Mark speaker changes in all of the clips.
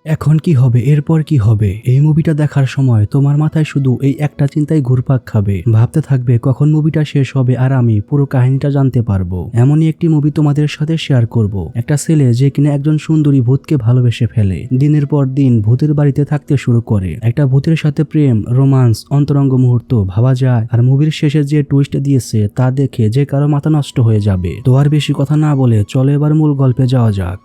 Speaker 1: এখন কি হবে, এরপর কি হবে? এই মুভিটা দেখার সময় তোমার মাথায় শুধু এই একটা চিন্তাই ঘুরপাক খাবে, ভাবতে থাকবে কখন মুভিটা শেষ হবে আর আমি পুরো কাহিনীটা জানতে পারবো। এমনই একটি মুভি তোমাদের সাথে শেয়ার করব। একটা ছেলে যে কিনা একজন সুন্দরী ভূতকে ভালোবেসে ফেলে, দিনের পর দিন ভূতের বাড়িতে থাকতে শুরু করে। একটা ভূতের সাথে প্রেম, রোমান্স, অন্তরঙ্গ মুহূর্ত ভাবা যায়। আর মুভির শেষে যে টুইস্ট দিয়েছে তা দেখে যে কারো মাথা নষ্ট হয়ে যাবে। তো আর বেশি কথা না বলে চলো এবার মূল গল্পে যাওয়া যাক।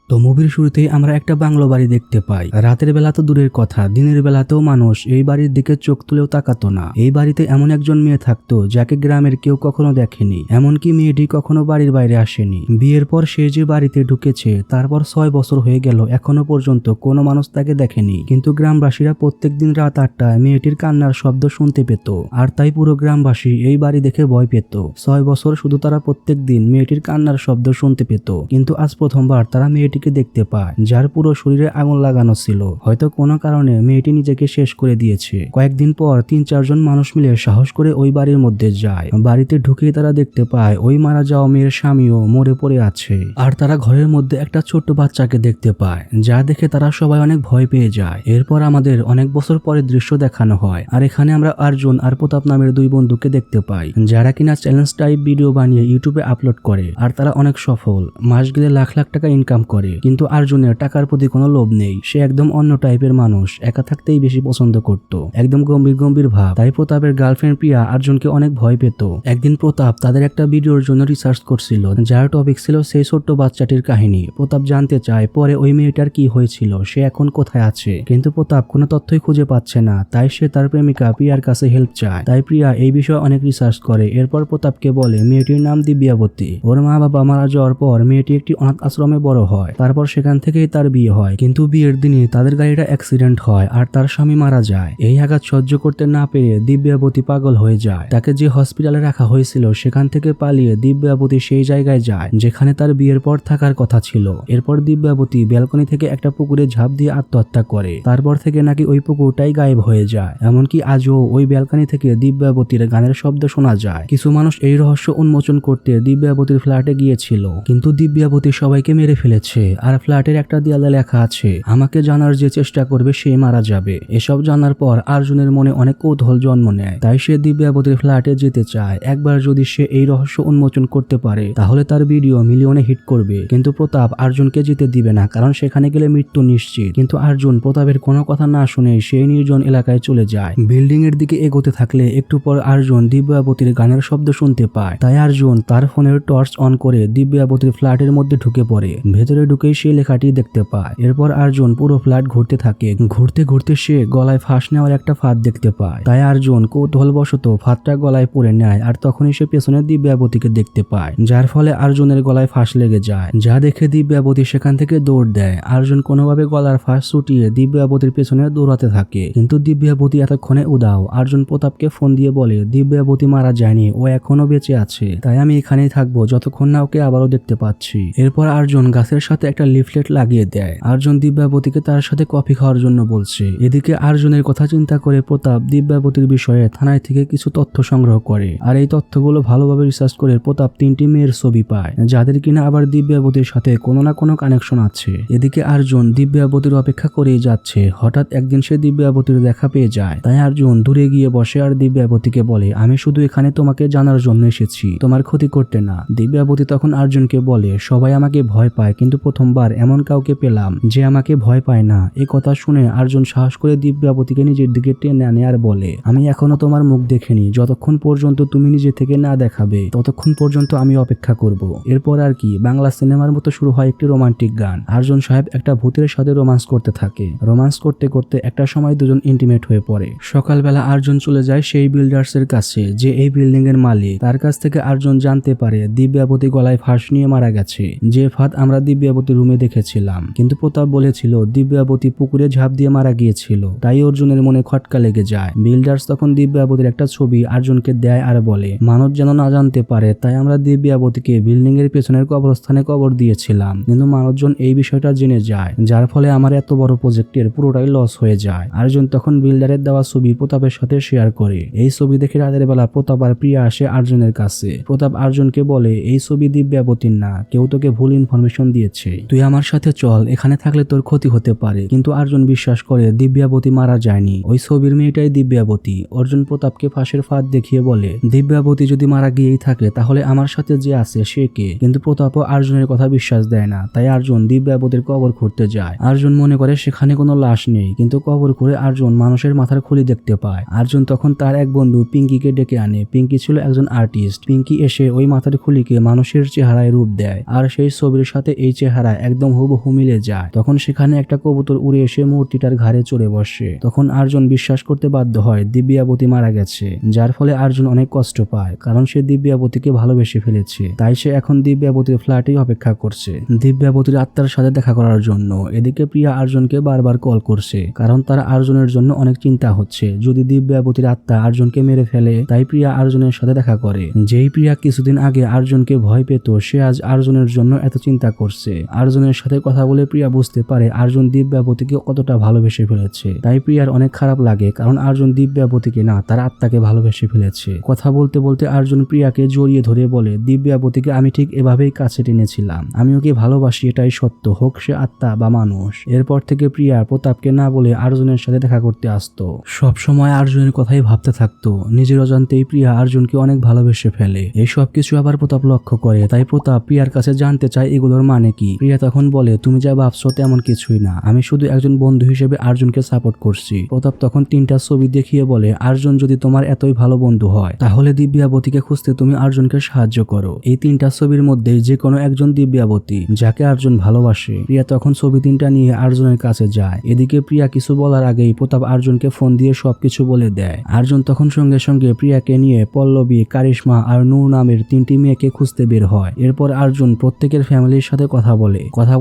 Speaker 1: তো মুভির শুরুতেই আমরা একটা বাংলো বাড়ি দেখতে পাই। রাতের বেলা তো দূরের কথা, দিনের বেলাতেও মানুষ এই বাড়ির দিকে চোখ তুলেও তাকাতো না। এই বাড়িতে এমন একজন মেয়ে থাকতো যাকে গ্রামের কেউ কখনো দেখেনি, এমনকি মেয়েটি কখনো বাড়ির বাইরে আসেনি। বিয়ের পর সে যে বাড়িতে ঢুকেছে তারপর 6 বছর হয়ে গেল, এখনো পর্যন্ত কোনো মানুষ তাকে দেখেনি। কিন্তু গ্রামবাসীরা প্রত্যেকদিন রাত 8টায় মেয়েটির কান্নার শব্দ শুনতে পেত, আর তাই পুরো গ্রামবাসী এই বাড়ি দেখে ভয় পেত। 6 বছর শুধু তারা প্রত্যেকদিন মেয়েটির কান্নার শব্দ শুনতে পেত, কিন্তু আজ প্রথমবার তারা মেয়েটিকে দেখতে পায় যার পুরো শরীরে আগুন লাগানো ছিল। হয়তো কোনো কারণে মেয়েটি নিজেকে শেষ করে দিয়েছে। কয়েকদিন পর 3-4 জন মানুষ মিলে সাহস করে ওই বাড়ির মধ্যে যায়। বাড়িতে ঢুকেই তারা দেখতে পায় ওই মারা যাওয়া মেয়ের স্বামীও মরে পড়ে আছে, আর তারা ঘরের মধ্যে একটা ছোট্ট বাচ্চাকে দেখতে পায়, যা দেখে তারা সবাই অনেক ভয় পেয়ে যায়। এরপর আমাদের অনেক বছর পরে দৃশ্য দেখানো হয়, আর এখানে আমরা অর্জুন আর প্রতাপ নামের দুই বন্ধুকে দেখতে পাই, যারা কিনা চ্যালেঞ্জ টাইপ ভিডিও বানিয়ে ইউটিউবে আপলোড করে। আর তারা অনেক সফল, মাস গেলে লাখ লাখ টাকা ইনকাম করে। কিন্তু অর্জুনের টাকার প্রতি কোনো লোভ নেই, সে একদম অন্য টাইপের মানুষ, একা থাকতেই বেশি পছন্দ করত, একদম গম্ভীর গম্ভীর ভাব। তাই প্রতাপের গার্লফ্রেন্ড প্রিয়া অর্জুনকে অনেক ভয় পেত। একদিন প্রতাপ তাদের একটা ভিডিওর জন্য রিসার্চ করছিল, যার টপিক ছিল সেই ছোট্ট বাচ্চাটির কাহিনী। প্রতাপ জানতে চায় পরে ওই মেয়েটার কি হয়েছিল, সে এখন কোথায় আছে, কিন্তু প্রতাপ কোনো তথ্যই খুঁজে পাচ্ছে না। তাই সে তার প্রেমিকা প্রিয়ার কাছে হেল্প চায়। তাই প্রিয়া এই বিষয়ে অনেক রিসার্চ করে। এরপর প্রতাপকে বলে মেয়েটির নাম দিব্যাবতী। ওর মা বাবা মারা যাওয়ার পর মেয়েটি একটি অনাথ আশ্রমে বড় হয়, তারপর সেখান থেকেই তার বিয়ে হয়। কিন্তু বিয়ের দিনে তাদের গাড়িটা অ্যাক্সিডেন্ট হয় আর তার স্বামী মারা যায়। এই আঘাত সহ্য করতে না পেরে দিব্যাবতী পাগল হয়ে যায়। তাকে যে হসপিটালে রাখা হয়েছিল সেখান থেকে পালিয়ে দিব্যাবতী সেই জায়গায় যায় যেখানে তার বিয়ের পর থাকার কথা ছিল। এরপর দিব্যাবতী ব্যালকনি থেকে একটা পুকুরে ঝাঁপ দিয়ে আত্মহত্যা করে। তারপর থেকে নাকি ওই পুকুরটাই গায়েব হয়ে যায়। এমনকি আজও ওই ব্যালকনি থেকে দিব্যাবতীর গানের শব্দ শোনা যায়। কিছু মানুষ এই রহস্য উন্মোচন করতে দিব্যাবতীর ফ্ল্যাটে গিয়েছিল, কিন্তু দিব্যাবতী সবাইকে মেরে ফেলেছে। আর ফ্ল্যাটের একটা দেয়ালে লেখা আছে, আমাকে জানার যে চেষ্টা করবে সে মারা যাবে। এসব জানার পর অর্জুনের মনে অনেক কৌতূহল জন্ম নেয়। তাই সে দিব্যাবতীর ফ্ল্যাটে যেতে চায়। একবার যদি সে এই রহস্য উন্মোচন করতে পারে তাহলে তার ভিডিও মিলিয়নে হিট করবে। কিন্তু প্রতাপ অর্জুনকে যেতে দিবে না, কারণ সেখানে গেলে মৃত্যু নিশ্চিত। কিন্তু অর্জুন প্রতাপের কোনো কথা না শুনে সেই নির্জন এলাকায় চলে যায়। বিল্ডিং এর দিকে এগোতে থাকলে একটু পর অর্জুন দিব্যাবতীর গানের শব্দ শুনতে পায়। তাই অর্জুন তার ফোনের টর্চ অন করে দিব্যাবতীর ফ্ল্যাটের মধ্যে ঢুকে পড়ে। ভেতরে ঢুকেই সেই লেখাটি দেখতে পায়। এরপর অর্জুন পুরো ফ্ল্যাট ঘুরতে থাকে। ঘুরতে ঘুরতে সে গলায় ফাঁস নেওয়ার একটা ফাঁদ দেখতে পায়। তাই অর্জুন কৌতূহলবশত ফাঁদটা গলায় পরে নেয়, আর তখনই সে পেছনে দিব্যাবতীকে দেখতে পায়, যার ফলে অর্জুনের গলায় ফাঁস লেগে যায়। যা দেখে দিব্যাবতী সেখান থেকে দৌড় দেয়। অর্জুন কোনোভাবে গলার ফাঁস ছুটিয়ে দিব্যাবতীর পেছনে দৌড়াতে থাকে, কিন্তু দিব্যাবতী এতক্ষণে উদাও। অর্জুন প্রতাপকে ফোন দিয়ে বলে দিব্যাবতী মারা যায়নি, ও এখনো বেঁচে আছে। তাই আমি এখানেই থাকবো যতক্ষণ না ওকে আবারও দেখতে পাচ্ছি। এরপর অর্জুন গাছের সাথে একটা লিফলেট লাগিয়ে দেয়। অর্জুন দিব্যাবতীকে তার সাথে কফি খাওয়ার জন্য বলছে। এদিকে অর্জুনের কথা চিন্তা করে প্রতাপ দিব্যাবতীর বিষয়ে থানায় থেকে কিছু তথ্য সংগ্রহ করে। আর এই তথ্যগুলো ভালোভাবে রিসার্চ করে প্রতাপ 3টি মেয়ের ছবি পায়, যাদের কিনা আবার দিব্যাবতীর সাথে কোনো না কোনো কানেকশন আছে। এদিকে অর্জুন দিব্যাবতীর অপেক্ষা করেই যাচ্ছে। হঠাৎ একদিন সে দিব্যাবতীর দেখা পেয়ে যায়। তাই অর্জুন দূরে গিয়ে বসে আর দিব্যাবতীকে বলে, আমি শুধু এখানে তোমাকে জানার জন্য এসেছি, তোমার ক্ষতি করতে না। দিব্যাবতী তখন অর্জুনকে বলে, সবাই আমাকে ভয় পায়, কিন্তু প্রথমবার এমন কাউকে পেলাম যে আমাকে ভয় পায় না। এই কথা শুনে অর্জুন সাহস করে দিব্যাবতীকে নিজের দিকে টেনে আনে আর বলে, আমি এখনো তোমার মুখ দেখিনি, যতক্ষণ পর্যন্ত তুমি নিজে থেকে না দেখাবে ততক্ষণ পর্যন্ত আমি অপেক্ষা করব। এরপর আর কি, বাংলা সিনেমার মতো শুরু হয় একটি রোমান্টিক গান। অর্জুন সাহেব একটা ভূতের সাথে রোমান্স করতে থাকে। রোমান্স করতে করতে একটা সময় দুজন ইন্টিমেট হয়ে পড়ে। সকালবেলা অর্জুন চলে যায় সেই বিল্ডার্স এর কাছে যে এই বিল্ডিং এর মালিক। তার কাছ থেকে অর্জুন জানতে পারে দিব্যাবতী গলায় ফাঁস নিয়ে মারা গেছে, যে ফাঁদ আমরা দিব্যাবতীর রুমে দেখেছিলাম। কিন্তু প্রতাপ বলেছিল দিব্যাবতী পুকুরে ঝাঁপ দিয়ে মারা গিয়েছিল। তাই অর্জুনের মনে খটকা লেগে যায়। বিল্ডার্স তখন দিব্যাবতীর একটা ছবি অর্জুনকে দেয় আর বলে, মানুষ যেন না জানতে পারে, তাই আমরা দিব্যাবতীকে বিল্ডিং এর পেছনের কবরস্থানে কবর দিয়েছিলাম। কিন্তু মানুষজন এই বিষয়টা জেনে যায়, যার ফলে আমার এত বড় প্রজেক্টের পুরোটাই লস হয়ে যায়। অর্জুন তখন বিল্ডারের দেওয়া ছবি প্রতাপের সাথে শেয়ার করে। এই ছবি দেখে রাতের বেলা প্রতাপ আর প্রিয়া আসে অর্জুনের কাছে। প্রতাপ অর্জুনকে বলে, এই ছবি দিব্যাবতীর না, কেউ তোকে ভুল ইনফরমেশন দিয়েছে। গেছে, তুই আমার সাথে চল, এখানে থাকলে তোর ক্ষতি হতে পারে। কিন্তু অর্জুন বিশ্বাস করে দিব্যাবতী মারা যায়নি, ওই ছবির মেয়েটাই দিব্যাবতী। অর্জুন প্রতাপকে ফাঁসের ফাঁদ দেখিয়ে বলে দিব্যাবতী যদি মারা গিয়েই থাকে তাহলে আমার সাথে যে আছে সে কে? কিন্তু প্রতাপও অর্জুনের কথা বিশ্বাস দেয় না। তাই অর্জুন দিব্যাবতীর কবর খুঁড়তে যায়। অর্জুন মনে করে সেখানে কোনো লাশ নেই, কিন্তু কবর খুঁড়ে অর্জুন মানুষের মাথার খুলি দেখতে পায়। অর্জুন তখন তার এক বন্ধু পিঙ্কিকে ডেকে আনে। পিঙ্কি ছিল একজন আর্টিস্ট। পিঙ্কি এসে ওই মাথার খুলিকে মানুষের চেহারায় রূপ দেয়, আর সেই ছবির সাথে এই চেহারা একদম হুবহু মিলে যায়। তখন সেখানে একটা কবুতর উড়ে এসে মূর্তিটার ঘাড়ে চড়ে বসে। তখন অর্জুন বিশ্বাস করতে বাধ্য হয় দিব্যাবতী মারা গেছে, যার ফলে অর্জুন অনেক কষ্ট পায়, কারণ সে দিব্যাবতীকে ভালোবেসে ফেলেছে। তাই সে এখন দিব্যাবতীর ফ্ল্যাটেই অপেক্ষা করছে দিব্যাবতীর আত্মার সাথে দেখা করার জন্য। এদিকে প্রিয়া অর্জুনকে বারবার কল করছে, কারণ তার অর্জুনের জন্য অনেক চিন্তা হচ্ছে যদি দিব্যাবতীর আত্মা অর্জুনকে মেরে ফেলে। তাই প্রিয়া অর্জুনের সাথে দেখা করে। যেই প্রিয়া কিছুদিন আগে অর্জুনকে ভয় পেত, সে আজ অর্জুনের জন্য এত চিন্তা করছে। অর্জুনের সাথে কথা বলে প্রিয়া বুঝতে পারে অর্জুন দিব্যাবতীকে কতটা ভালোবেসে ফেলেছে। তাই প্রিয়ার অনেক খারাপ লাগে, কারণ অর্জুন দিব্যাবতীকে না, তার আত্মাকে ভালোবেসে ফেলেছে। কথা বলতে বলতে অর্জুন প্রিয়াকে জড়িয়ে ধরে বলে দিব্যাবতীকে আমি ঠিক এভাবেই কাছে টেনেছিলাম, আমি ওকে ভালোবাসি, এটাই সত্য, হোক সে আত্মা বা মানুষ। এরপর থেকে প্রিয়া প্রতাপকে না বলে অর্জুনের সাথে দেখা করতে আসতো। সব সময় অর্জুনের কথাই ভাবতে থাকতো। নিজের অজান্তেই প্রিয়া অর্জুনকে অনেক ভালোবেসে ফেলে। এই সব কিছু আবার প্রতাপ লক্ষ্য করে। তাই প্রতাপ প্রিয়ার কাছে জানতে চায় এগুলোর মানে কি। প্রিয়া তখন বলে তুমি যা ভাবছো তেমন কিছুই না, আমি শুধু একজন বন্ধু হিসেবে অর্জুনকে সাপোর্ট করছি। প্রতাপ তখন 3টা ছবি দেখিয়ে বলে অর্জুন যদি তোমার এতই ভালো বন্ধু হয় তাহলে দিব্যাবতীকে খুঁজতে তুমি অর্জুনকে সাহায্য করো। এই 3টা ছবির মধ্যে যে কোনো একজন দিব্যাবতী যাকে অর্জুন ভালোবাসে। প্রিয়া তখন ছবি 3টা নিয়ে অর্জুনের কাছে যায়। এদিকে প্রিয়া কিছু বলার আগেই প্রতাপ অর্জুনকে ফোন দিয়ে সবকিছু বলে দেয়। অর্জুন তখন সঙ্গে সঙ্গে প্রিয়াকে নিয়ে পল্লবী, কারিশমা আর নূর নামের 3টি মেয়েকে খুঁজতে বের হয়। এরপর অর্জুন প্রত্যেকের ফ্যামিলির সাথে কথা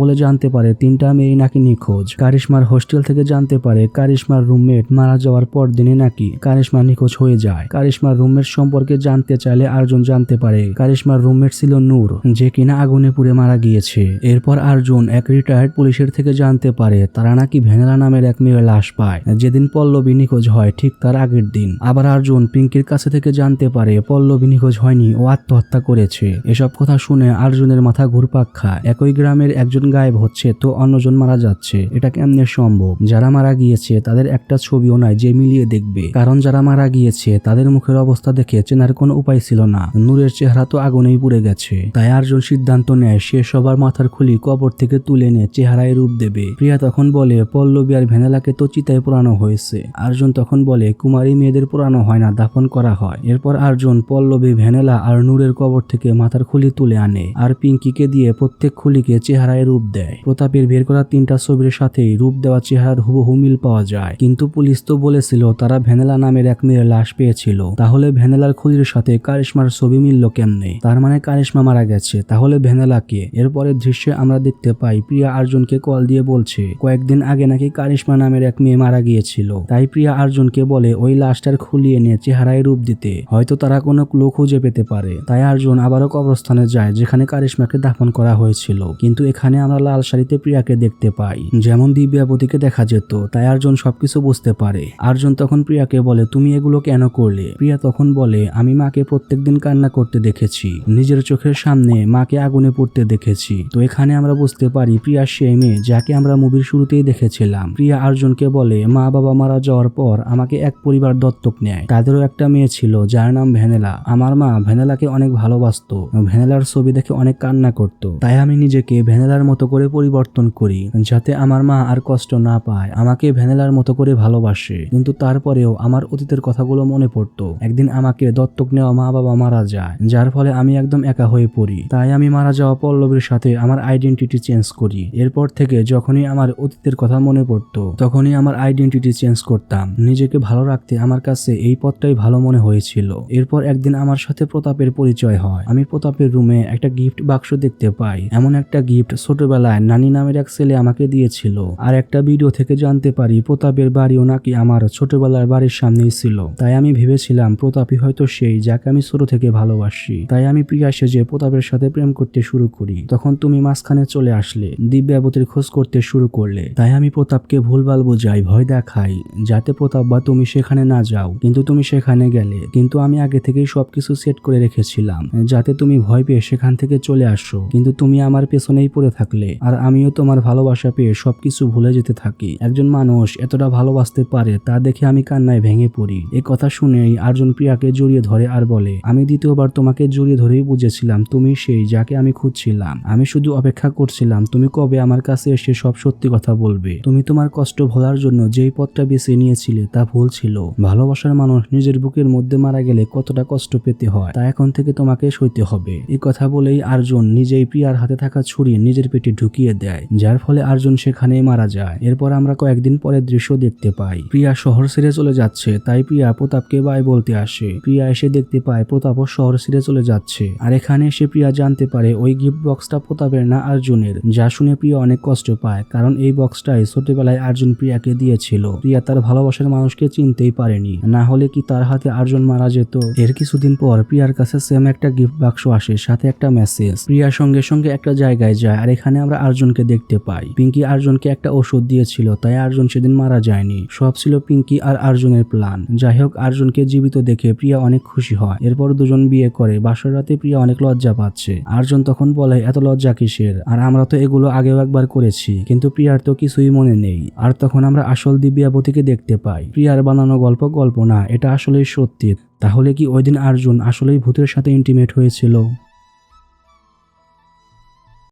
Speaker 1: বলে জানতে পারে 3টা মেয়ে নাকি নিখোঁজ। কারিশমার হোস্টেল থেকে জানতে পারে কারিশমার রুমমেট মারা যাওয়ার পর দিনে নাকি কারিশমা নিখোঁজ হয়ে যায়। কারিশমার রুমমেট সম্পর্কে জানতে চাইলে অর্জুন জানতে পারে কারিশমার রুমমেট ছিল নূর, যে কিনা আগুনে পুড়ে মারা গিয়েছে। এরপর অর্জুন এক রিটায়ার্ড পুলিশের থেকে জানতে পারে তারা নাকি ভেনেলা নামের এক মেয়ের লাশ পায় যেদিন পল্লবী নিখোঁজ হয় ঠিক তার আগের দিন। আবার অর্জুন পিঙ্কির কাছে থেকে জানতে পারে পল্লবী নিখোঁজ হয়নি, ও আত্মহত্যা করেছে। এসব কথা শুনে অর্জুনের মাথা ঘুরপাক খায়। একই গ্রামের একজন গায়েব হচ্ছে তো অন্যজন মারা যাচ্ছে, এটা কেমনে সম্ভব? যারা মারা গিয়েছে তাদের একটা ছবিও নাই যে মিলিয়ে দেখবে, কারণ যারা মারা গিয়েছে তাদের মুখের অবস্থা দেখে চেনার কোনো উপায় ছিল না। নূরের চেহারা তো আগুনেই পুড়ে গেছে। তাই অর্জুন সিদ্ধান্ত নেয় সে সবার মাথার খুলি কবর থেকে তুলে নিয়ে চেহারায় রূপ দেবে। প্রিয়া তখন বলে পল্লবী আর ভেনেলাকে তো চিতায় পোড়ানো হয়েছে। অর্জুন তখন বলে কুমারী মেয়েদের পোড়ানো হয় না, দাফন করা হয়। এরপর অর্জুন পল্লবী, ভেনেলা আর নূরের কবর থেকে মাথার খুলি তুলে আনে আর পিঙ্কিকে দিয়ে প্রত্যেক খুলিকে চেহারায় রূপ দেয়। প্রতাপের বের করা 3টা ছবির সাথেই রূপ দেওয়া চেহারার হুবহু মিল পাওয়া যায়। কিন্তু পুলিশ তো বলেছিল তারা ভেনেলা নামের এক মেয়ের লাশ পেয়েছিল, তাহলে ভেনেলার খুলির সাথে কারিশমার ছবি মিলল কেমনে? তার মানে কারিশমা মারা গেছে, তাহলে ভেনেলা কে? এরপরের দৃশ্যে আমরা দেখতে পাই প্রিয়া অর্জুনকে কল দিয়ে বলছে কয়েকদিন আগে নাকি কারিশমা নামের এক মেয়ে মারা গিয়েছিল। তাই প্রিয়া অর্জুনকে বলে ওই লাশটার খুলি এনে চেহারায় রূপ দিতে, হয়তো তারা কোনো ক্লু খুঁজে পেতে পারে। তাই অর্জুন আবারও কবরস্থানে যায় যেখানে কারিশমাকে দাফন করা হয়েছিল। কিন্তু এখানে আমরা লাল শাড়িতে প্রিয়াকে দেখতে পাই, যেমন দিব্যাবতীকে দেখা যেত। তাই অর্জুন সবকিছু বুঝতে পারে। অর্জুন তখন প্রিয়াকে বলে তুমি এগুলো কেন করলে? প্রিয়া তখন বলে আমি মাকে প্রত্যেকদিন কান্না করতে দেখেছি, নিজের চোখের সামনে মাকে আগুনে পুড়তে দেখেছি। তো এখানে আমরা বুঝতে পারি প্রিয়া সেই মেয়ে যাকে আমরা মুভির শুরুতেই দেখেছিলাম। প্রিয়া অর্জুনকে বলে মা বাবা মারা যাওয়ার পর আমাকে এক পরিবার দত্তক নেয়, তাদেরও একটা মেয়ে ছিল যার নাম ভেনেলা। আমার মা ভেনেলাকে অনেক ভালোবাসতো, ভেনেলার ছবি দেখে অনেক কান্না করত। তাই আমি নিজেকে ভেনেলার মতো করে পরিবর্তন করি যাতে আমার মা আর কষ্ট না পায়, আমাকে ভেনেলার মতো করে ভালোবাসে। কিন্তু তারপরেও আমার অতীতের কথাগুলো মনে পড়তো। একদিন আমাকে দত্তক নেওয়া মা বাবা মারা যায়, যার ফলে আমি একদম একা হয়ে পড়ি। তাই আমি মারা যাওয়া পল্লবীর সাথে আমার আইডেন্টিটি চেঞ্জ করি। এরপর থেকে যখনই আমার অতীতের কথা মনে পড়তো তখনই আমার আইডেন্টিটি চেঞ্জ করতাম। নিজেকে ভালো রাখতে আমার কাছে এই পথটাই ভালো মনে হয়েছিল। এরপর একদিন আমার সাথে প্রতাপের পরিচয় হয়। আমি প্রতাপের রুমে একটা গিফট বাক্স দেখতে পাই। এমন একটা গিফট ছোটবেলায় নানি নামের এক ছেলে আমাকে দিয়েছিল। আর একটা ভিডিও থেকে জানতে পারি প্রতাপের বাড়িও নাকি আমার ছোটবেলার বাড়ির সামনেই ছিল। তাই আমি ভেবেছিলাম প্রতাপই হয়তো সেই যাকে আমি ছোট থেকে ভালোবাসি। তাই আমি প্রিয়া সেজে প্রতাপের সাথে প্রেম করতে শুরু করি। তখন তুমি মাঝখানে চলে আসলে, দিব্যাবতীর খোঁজ করতে শুরু করলে। তাই আমি প্রতাপকে ভুলভাল বোঝাই, ভয় দেখাই যাতে প্রতাপ বা তুমি সেখানে না যাও। কিন্তু তুমি সেখানে গেলে। কিন্তু আমি আগে থেকেই সবকিছু সেট করে রেখেছিলাম যাতে তুমি ভয় পেয়ে সেখান থেকে চলে আসো। কিন্তু তুমি আমার পেছনে পেছনেই পড়ে থাকলে, আর আমিও তোমার ভালোবাসা পেয়ে সবকিছু ভুলে যেতে থাকি। একজন মানুষ এতটা ভালোবাসতে পারে তা দেখে আমি কান্নায় ভেঙে পড়ি। এই কথা শুনেই আর্জুন প্রিয়াকে জড়িয়ে ধরে আর বলে, আমি দ্বিতীয়বার তোমাকে জড়িয়ে ধরেই বুঝেছিলাম তুমি সেই যাকে আমি খুঁজছিলাম। আমি শুধু অপেক্ষা করছিলাম তুমি কবে আমার কাছে এসে সব সত্যি কথা বলবে। তুমি তোমার কষ্ট ভোলার জন্য যেই পথটা বেছে নিয়েছিলে তা ভুল ছিল। ভালোবাসার মানুষ নিজের বুকের মধ্যে মারা গেলে কতটা কষ্ট পেতে হয় তা এখন থেকে তোমাকে সইতে হবে। এই কথা বলেই আর্জুন নিজেই প্রিয়ার হাতে থাকা ছুরি নিজের পেটে ঢুকিয়ে দেয়, যার ফলে আর্জুন সেখানেই মারা যায়। এরপর আমরা কয়েকদিন পরের দৃশ্য দেখতে পাই, প্রিয়া শহর ছেড়ে চলে যাচ্ছে, তাই প্রিয়া প্রতাপকে বাই বলতে আসে। প্রিয়া এসে দেখতে পায় প্রতাপও শহর ছেড়ে চলে যাচ্ছে, আর এখানে এসে প্রিয়া জানতে পারে ওই গিফট বক্সটা প্রতাপের না আর্জুনের। যা শুনে প্রিয়া অনেক কষ্ট পায়, কারণ এই বক্সটাই ছোটবেলায় আর্জুন প্রিয়াকে দিয়েছিল। প্রিয়া তার ভালোবাসার মানুষকে চিনতেই পারেনি, না হলে কি তার হাতে আর্জুন মারা যেত। এর কিছুদিন পর প্রিয়ার কাছে সেম একটা গিফট বাক্স আসে, সাথে একটা মেসেজ। প্রিয়ার সঙ্গে সঙ্গে একটা জায়গায় যায়, আর এখানে আমরা আর্জুনকে দেখতে পাই। পিঙ্কি আর্জুনকে একটা ওষুধ দিয়েছিল, তাই আর্জুন সেদিন মারা যায়নি। সব ছিল পিঙ্কি আর আর্জুনের প্ল্যান। যাই হোক, আর্জুনকে জীবিত দেখে প্রিয়া অনেক খুশি হয়। এরপর দুজন বিয়ে করে। বাসর রাতে প্রিয়া অনেক লজ্জা পাচ্ছে। আর্জুন তখন বলে, এত লজ্জা কিসের, আর আমরা তো এগুলো আগেও একবার করেছি। কিন্তু প্রিয়ার তো কিছুই মনে নেই। আর তখন আমরা আসল দিব্যাবতীকে দেখতে পাই। প্রিয়ার বানানো গল্প না, এটা আসলেই সত্যি। তাহলে কি ওই দিন আর্জুন আসলেই ভূতের সাথে ইন্টিমেট হয়েছিল?